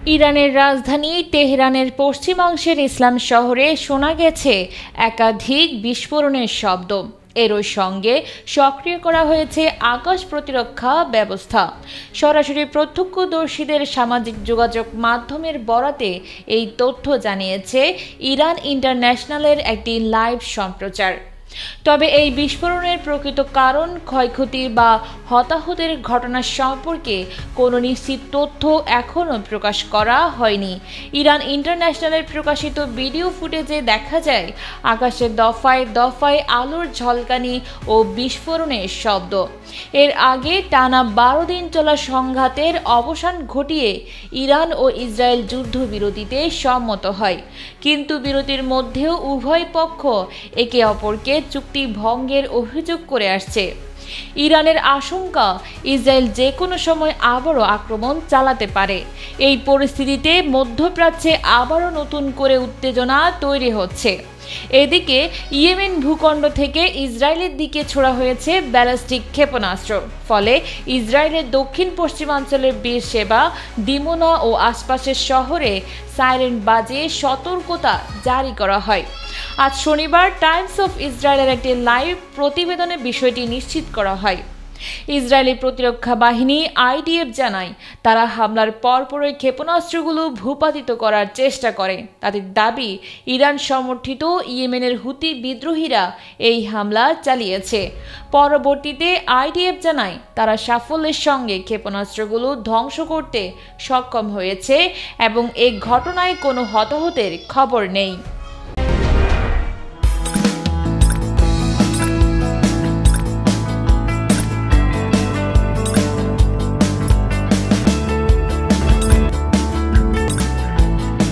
ইরানের রাজধানী তেহরানের পশ্চিমাংশের ইসলাম শহরে শোনা গেছে একাধিক বিস্ফোরণের শব্দ। এরই সঙ্গে সক্রিয় করা হয়েছে আকাশ প্রতিরক্ষা ব্যবস্থা। সরাসরি প্রত্যক্ষদর্শীদের সামাজিক যোগাযোগ মাধ্যমের বরাতে এই তথ্য জানিয়েছে ইরান ইন্টারন্যাশনালের একটি লাইভ সম্প্রচার। তবে এই বিস্ফোরণের প্রকৃত কারণ, ক্ষয়ক্ষতি বা হতাহতের ঘটনা সম্পর্কে কোনো নিশ্চিত তথ্য এখনও প্রকাশ করা হয়নি। ইরান ইন্টারন্যাশনালের প্রকাশিত ভিডিও ফুটেজে দেখা যায় আকাশে দফায় দফায় আলোর ঝলকানি ও বিস্ফোরণের শব্দ। এর আগে টানা 12 দিন চলা সংঘাতের অবসান ঘটিয়ে ইরান ও ইসরায়েল যুদ্ধবিরতিতে সম্মত হয়, কিন্তু বিরতির মধ্যেও উভয় পক্ষ একে অপরকে চুক্তি ভঙ্গের অভিযোগ করে আসছে। ইরানের আশঙ্কা, ইসরায়েল যে কোনো সময় আবারও আক্রমণ চালাতে পারে। এই পরিস্থিতিতে মধ্যপ্রাচ্যে আবারও নতুন করে উত্তেজনা তৈরি হচ্ছে। এদিকে ইয়েমেন ভূখণ্ড থেকে ইসরায়েলের দিকে ছোড়া হয়েছে ব্যালিস্টিক ক্ষেপণাস্ত্র। ফলে ইসরায়েলের দক্ষিণ পশ্চিমাঞ্চলের বেরশেবা, দিমোনা ও আশপাশের শহরে সাইরেন বাজিয়ে সতর্কতা জারি করা হয়। আজ শনিবার টাইমস অফ ইসরায়েলের একটি লাইভ প্রতিবেদনে বিষয়টি নিশ্চিত করা হয়। ইসরায়েলি প্রতিরক্ষা বাহিনী আইডিএফ জানায়, তারা হামলার পরপরই ক্ষেপণাস্ত্রগুলো ভূপাতিত করার চেষ্টা করে। তাদের দাবি, ইরান সমর্থিত ইয়েমেনের হুতি বিদ্রোহীরা এই হামলা চালিয়েছে। পরবর্তীতে আইডিএফ জানায়, তারা সাফল্যের সঙ্গে ক্ষেপণাস্ত্রগুলো ধ্বংস করতে সক্ষম হয়েছে এবং এ ঘটনায় কোনো হতাহতের খবর নেই।